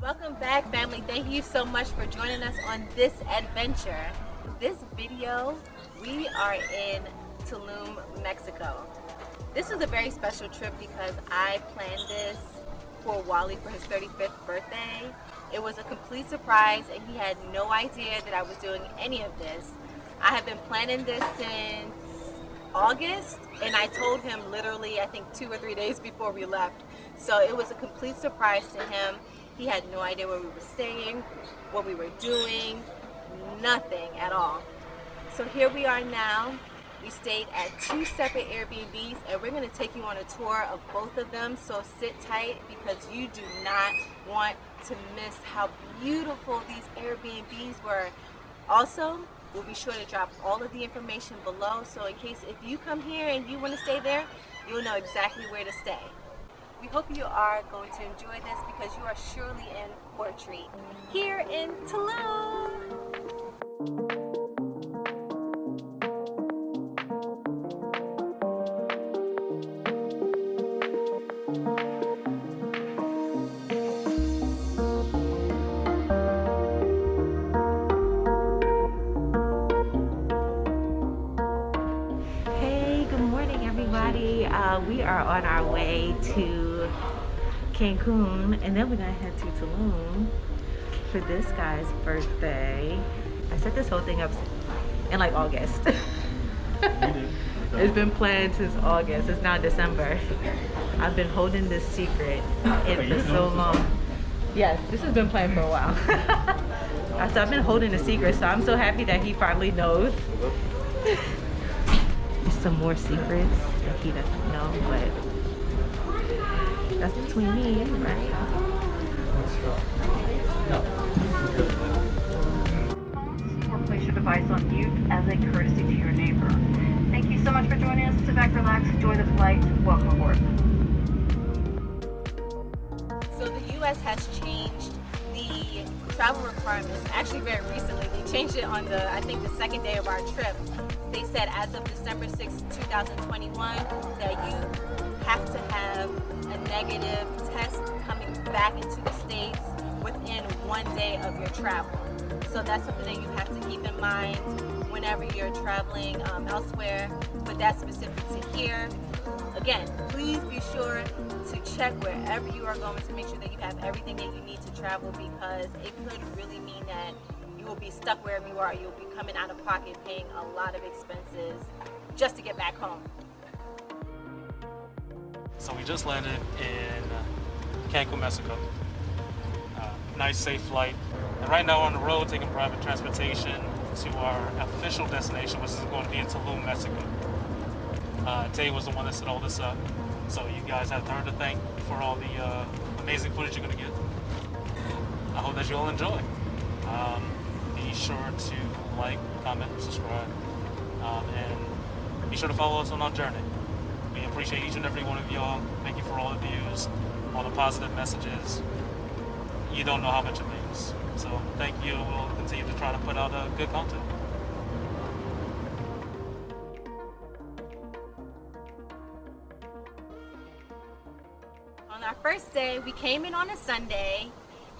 Welcome back, family. Thank you so much for joining us on this adventure. This video, we are in Tulum, Mexico. This was a very special trip because I planned this for Wali for his 35th birthday. It was a complete surprise and he had no idea that I was doing any of this. I have been planning this since August, and I told him literally I think 2 or 3 days before we left. So it was a complete surprise to him. He had no idea where we were staying, what we were doing, nothing at all. So here we are now. We stayed at 2 separate Airbnbs and we're going to take you on a tour of both of them. So sit tight because you do not want to miss how beautiful these Airbnbs were. Also, we'll be sure to drop all of the information below, so in case if you come here and you want to stay there, you'll know exactly where to stay. We hope you are going to enjoy this because you are surely in for a treat here in Tulum. We are on our way to Cancun and then we're gonna head to Tulum for this guy's birthday. I set this whole thing up in like August. It's been planned since August. It's now December. I've been holding this secret for so long. Yes, this has been planned for a while. So I've been holding the secret, so I'm so happy that he finally knows. Some more secrets that he doesn't know, but that's between me and him, right? Or place your device on mute as a courtesy to your neighbor. Thank you so much for joining us. Sit back, relax, enjoy the flight. Welcome aboard. So the U.S. has changed the travel requirements actually very recently. They changed it on I think the second day of our trip. They said as of December 6, 2021, that you have to have a negative test coming back into the States within 1 day of your travel. So that's something that you have to keep in mind whenever you're traveling elsewhere, but that's specific to here. Again, please be sure to check wherever you are going to make sure that you have everything that you need to travel, because it could really mean that you will be stuck wherever you are. You'll be coming out of pocket paying a lot of expenses just to get back home. So we just landed in Cancun, Mexico. Nice, safe flight. And right now we're on the road taking private transportation to our official destination, which is going to be in Tulum, Mexico. Tay was the one that set all this up. So you guys have her to thank for all the amazing footage you're going to get. I hope that you all enjoy. Be sure to like, comment, subscribe, and be sure to follow us on our journey. We appreciate each and every one of y'all. Thank you for all the views, all the positive messages. You don't know how much it means. So thank you. We'll continue to try to put out good content. On our first day, we came in on a Sunday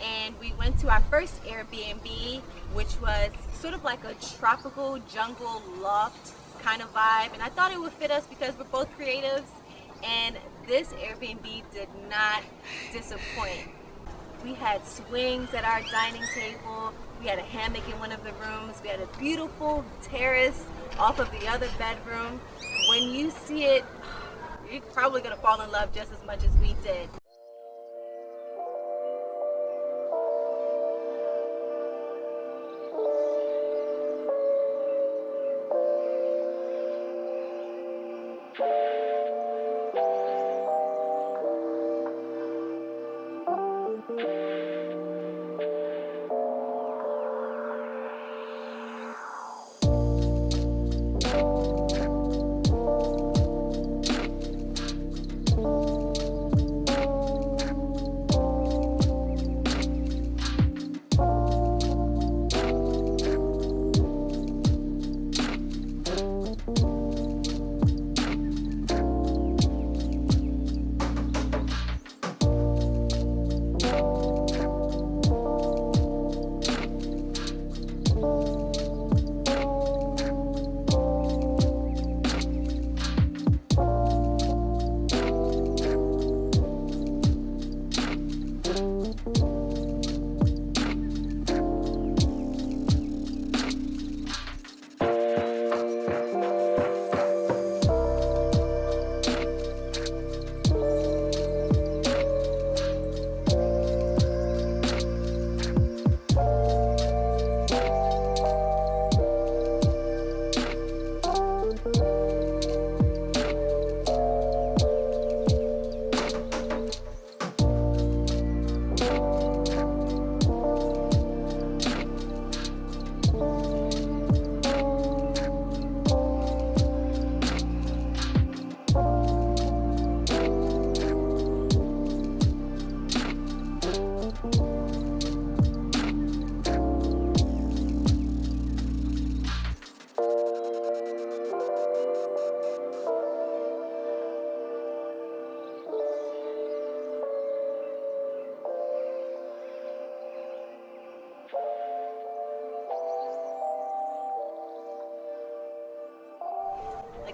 and we went to our first Airbnb, which was sort of like a tropical jungle loft kind of vibe, and I thought it would fit us because we're both creatives, and this Airbnb did not disappoint. We had swings at our dining table, we had a hammock in one of the rooms, we had a beautiful terrace off of the other bedroom. When you see it, you're probably gonna fall in love just as much as we did.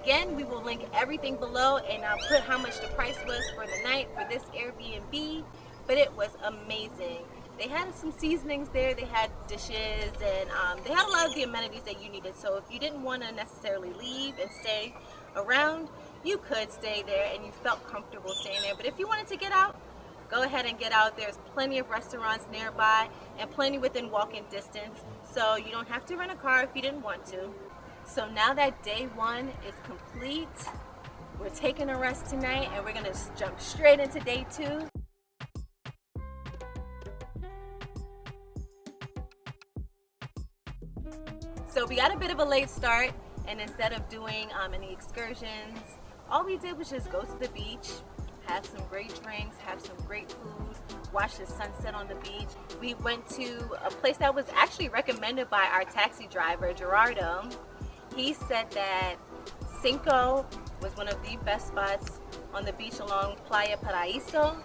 Again, we will link everything below, and I'll put how much the price was for the night for this Airbnb, but it was amazing. They had some seasonings there, they had dishes, and they had a lot of the amenities that you needed. So if you didn't want to necessarily leave and stay around, you could stay there and you felt comfortable staying there. But if you wanted to get out, go ahead and get out. There's plenty of restaurants nearby and plenty within walking distance, so you don't have to rent a car if you didn't want to. So now that day one is complete, we're taking a rest tonight and we're gonna jump straight into day two. So we got a bit of a late start, and instead of doing any excursions, all we did was just go to the beach, have some great drinks, have some great food, watch the sunset on the beach. We went to a place that was actually recommended by our taxi driver, Gerardo. He said that Cinco was one of the best spots on the beach along Playa Paraíso,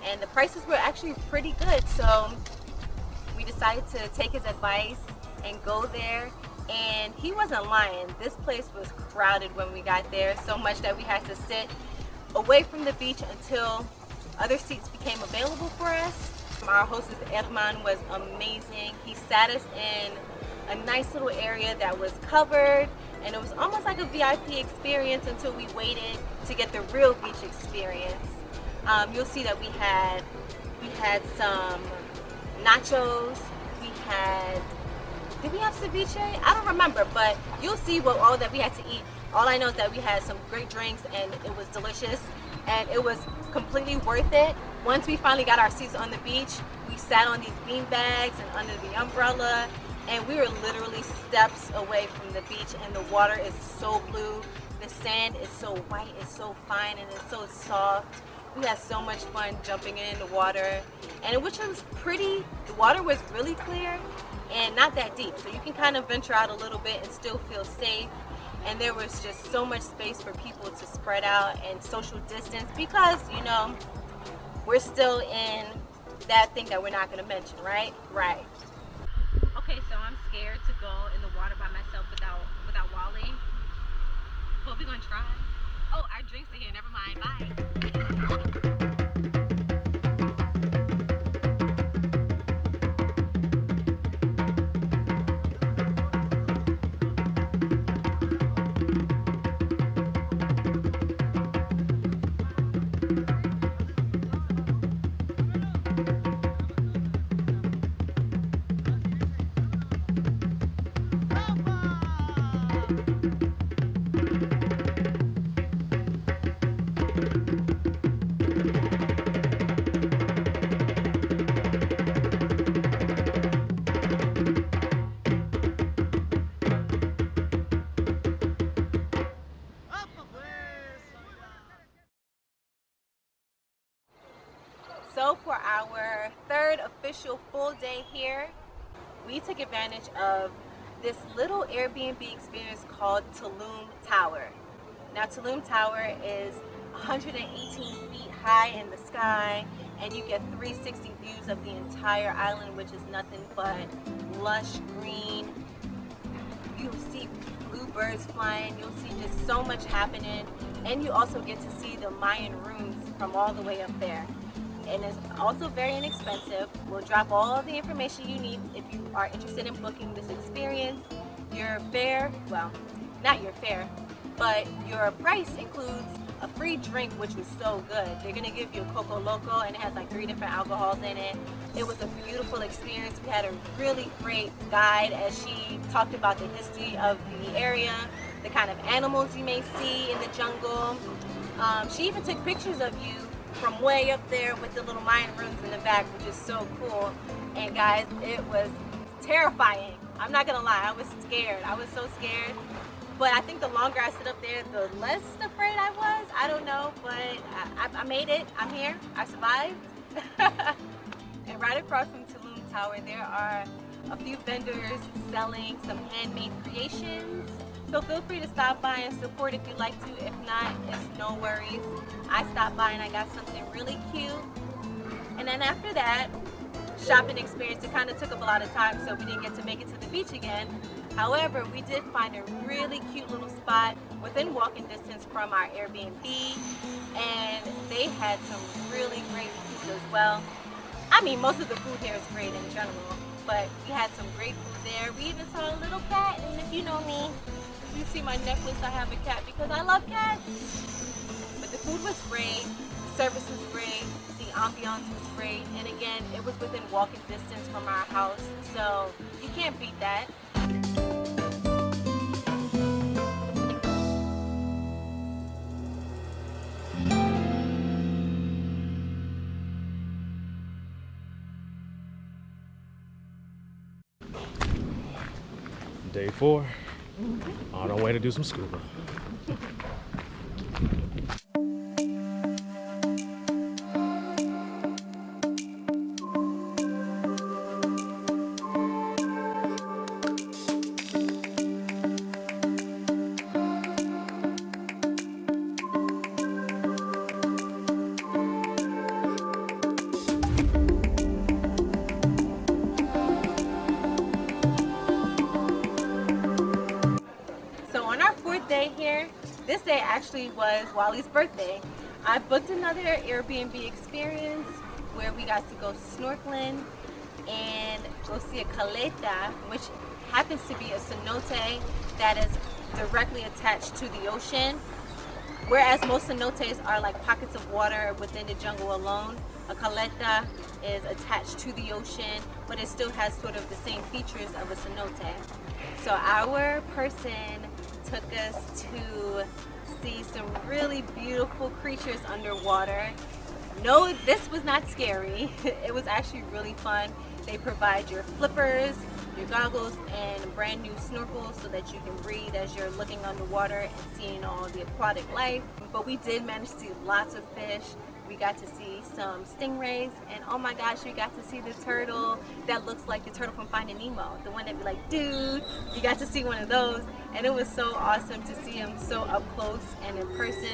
and the prices were actually pretty good. So we decided to take his advice and go there, and he wasn't lying. This place was crowded when we got there, so much that we had to sit away from the beach until other seats became available for us. Our hostess Herman was amazing. He sat us in a nice little area that was covered, and it was almost like a VIP experience until we waited to get the real beach experience. You'll see that we had some nachos, did we have ceviche? I don't remember, but you'll see all that we had to eat. All I know is that we had some great drinks and it was delicious, and it was completely worth it. Once we finally got our seats on the beach, we sat on these bean bags and under the umbrella, and we were literally steps away from the beach, and the water is so blue. The sand is so white, it's so fine, and it's so soft. We had so much fun jumping in the water, and which was pretty. The water was really clear and not that deep, so you can kind of venture out a little bit and still feel safe. And there was just so much space for people to spread out and social distance, because we're still in that thing that we're not going to mention, right? Okay, so I'm scared to go in the water by myself without Wali, but we're gonna try. Oh, our drinks are here, never mind, bye. So for our third official full day here, we took advantage of this little Airbnb experience called Tulum Tower. Now Tulum Tower is 118 feet high in the sky, and you get 360 views of the entire island, which is nothing but lush green. You'll see bluebirds flying, you'll see just so much happening, and you also get to see the Mayan ruins from all the way up there. And it's also very inexpensive. We'll drop all the information you need if you are interested in booking this experience. Your fare, well, not your fare, but your price includes a free drink, which was so good. They're gonna give you a Coco Loco, and it has like 3 different alcohols in it. It was a beautiful experience. We had a really great guide as she talked about the history of the area, the kind of animals you may see in the jungle. She even took pictures of you from way up there with the little Mayan ruins in the back, which is so cool. And guys, it was terrifying. I'm not gonna lie, I was scared. I was so scared. But I think the longer I sit up there, the less afraid I was. I don't know, but I made it. I'm here. I survived. And right across from Tulum Tower, there are a few vendors selling some handmade creations. So feel free to stop by and support if you'd like to. If not, it's no worries. I stopped by and I got something really cute. And then after that shopping experience, it kind of took up a lot of time, so we didn't get to make it to the beach again. However, we did find a really cute little spot within walking distance from our Airbnb, and they had some really great food as well. I mean, most of the food here is great in general, but we had some great food there. We even saw a little cat, and if you know me, you see my necklace, I have a cat because I love cats. But the food was great, the service was great, the ambiance was great, and again, it was within walking distance from our house, so you can't beat that. Day 4, on our way to do some scuba. Day here. This day actually was Wali's birthday. I booked another Airbnb experience where we got to go snorkeling and go see a Caleta, which happens to be a cenote that is directly attached to the ocean. Whereas most cenotes are like pockets of water within the jungle alone, a Caleta is attached to the ocean, but it still has sort of the same features of a cenote. So our person took us to see some really beautiful creatures underwater. No, this was not scary. It was actually really fun. They provide your flippers, your goggles, and brand new snorkels so that you can breathe as you're looking underwater and seeing all the aquatic life. But we did manage to see lots of fish. We got to see some stingrays, and oh my gosh, we got to see the turtle that looks like the turtle from Finding Nemo. The one that be like, dude, you got to see one of those. And it was so awesome to see him so up close and in person.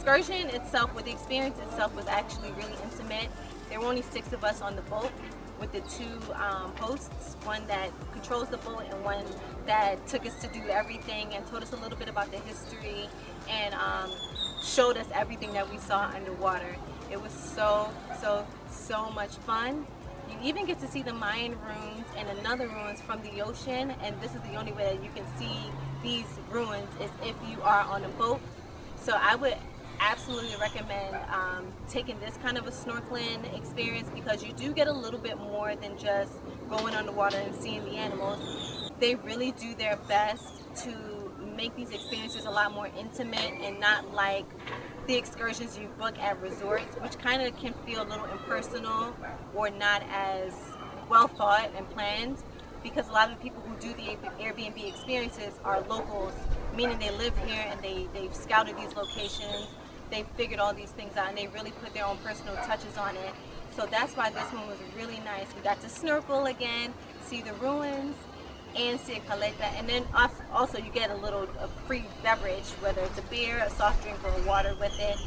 excursion itself, with the experience itself, was actually really intimate. There were only 6 of us on the boat, with the 2 hosts, one that controls the boat and one that took us to do everything and told us a little bit about the history and showed us everything that we saw underwater. It was so much fun. You even get to see the Mayan ruins and another ruins from the ocean, and this is the only way that you can see these ruins is if you are on a boat. So I would absolutely recommend taking this kind of a snorkeling experience, because you do get a little bit more than just going underwater and seeing the animals. They really do their best to make these experiences a lot more intimate and not like the excursions you book at resorts, which kind of can feel a little impersonal or not as well thought and planned, because a lot of the people who do the Airbnb experiences are locals, meaning they live here and they've scouted these locations, they've figured all these things out, and they really put their own personal touches on it. So that's why this one was really nice. We got to snorkel again, see the ruins, and see a Caleta, and then also you get a free beverage, whether it's a beer, a soft drink, or a water with it.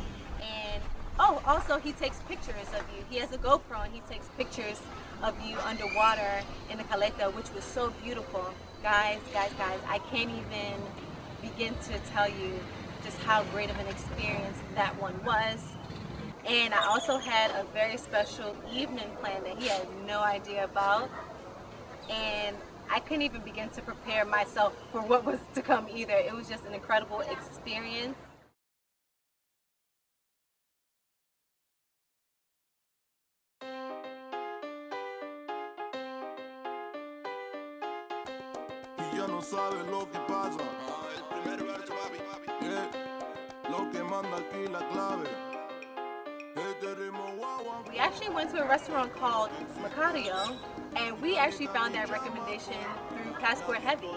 And also he takes pictures of you. He has a GoPro and he takes pictures of you underwater in the Caleta, which was so beautiful. Guys, I can't even begin to tell you just how great of an experience that one was. And I also had a very special evening plan that he had no idea about, and I couldn't even begin to prepare myself for what was to come either. It was just an incredible experience. Ya no sabes lo que pasa. El primer verso, papi. Lo que manda aquí la clave. Este ritmo guau. We actually went to a restaurant called Makario, and we actually found that recommendation through Passport Heavy.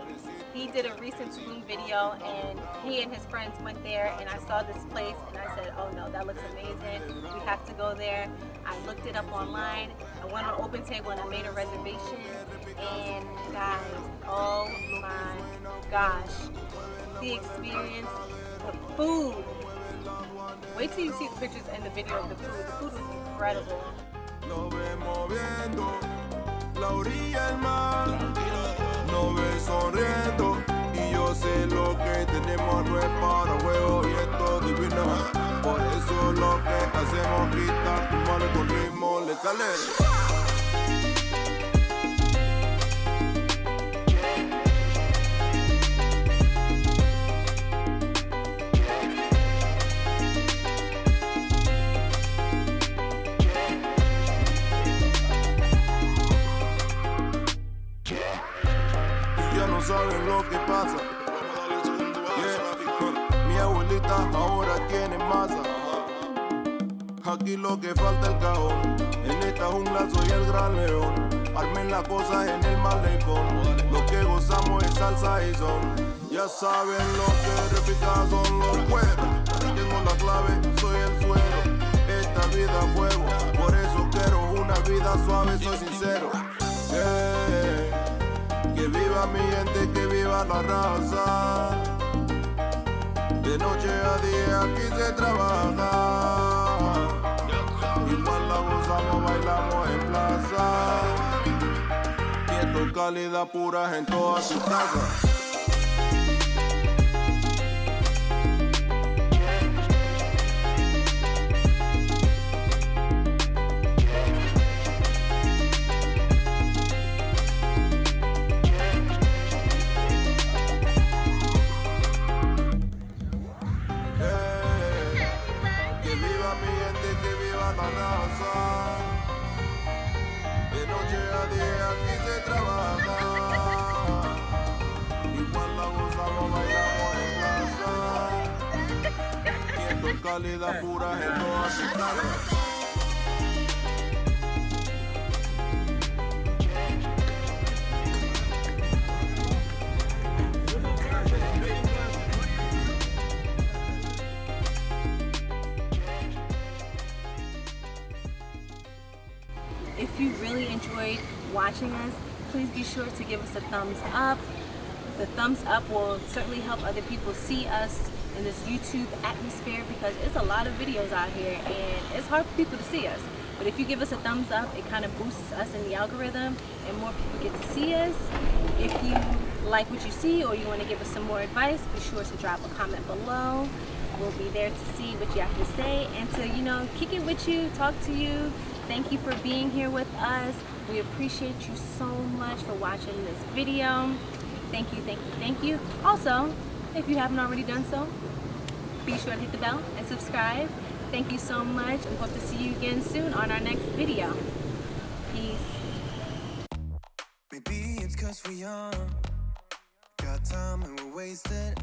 He did a recent Tulum video, and he and his friends went there, and I saw this place, and I said, oh no, that looks amazing. We have to go there. I looked it up online. I went on Open Table and I made a reservation. And guys, oh my gosh, the experience, the food. Wait till you see the pictures and the video of the food. The food was incredible. Lo vemos viendo la orilla del mar. Nos ve sonriendo y yo sé lo que tenemos no es para juego y esto divino. Por eso lo que hacemos quitar tu mano con ritmo letal. Saben lo que pasa. Mi abuelita ahora tiene masa. Aquí lo que falta el cajón. En esta jungla soy el gran león. Armen las cosas en el malecón. Lo que gozamos es salsa y son. Ya saben lo que repica son los cueros. Tengo la clave, soy el suero. Esta vida es fuego. Por eso quiero una vida suave, soy sincero. Que viva mi gente, que viva la raza. De noche a día aquí se trabaja. Igual la gozamos, bailamos en plaza. Y esto es calidad pura en todas sus casas. Calidad pura en todas sus casas. If you really enjoyed watching us, please be sure to give us a thumbs up. The thumbs up will certainly help other people see us in this YouTube atmosphere, because it's a lot of videos out here and it's hard for people to see us. But if you give us a thumbs up, it kind of boosts us in the algorithm and more people get to see us. If you like what you see or you want to give us some more advice, be sure to drop a comment below. We'll be there to see what you have to say and to, you know, kick it with you, talk to you. Thank you for being here with us. We appreciate you so much for watching this video. Thank you, thank you, thank you. Also, if you haven't already done so, be sure to hit the bell and subscribe. Thank you so much. We hope to see you again soon on our next video. Peace. Maybe it's 'cause we young, got time and we're wasted,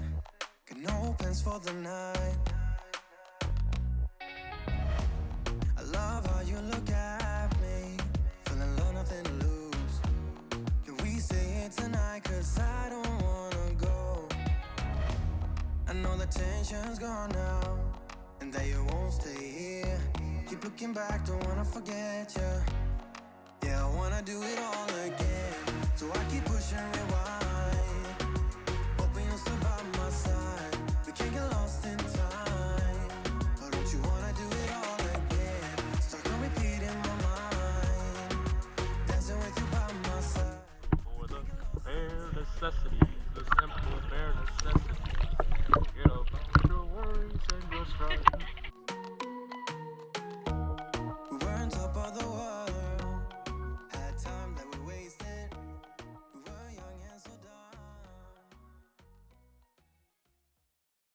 got no plans for the night. I love how you look at me, feeling low, nothing to lose. Can we say it tonight? 'Cause I don't wanna go. I know the tension's gone now, and that you won't stay here. Keep looking back, don't wanna forget you. Yeah, I wanna do it all again, so I keep pushing.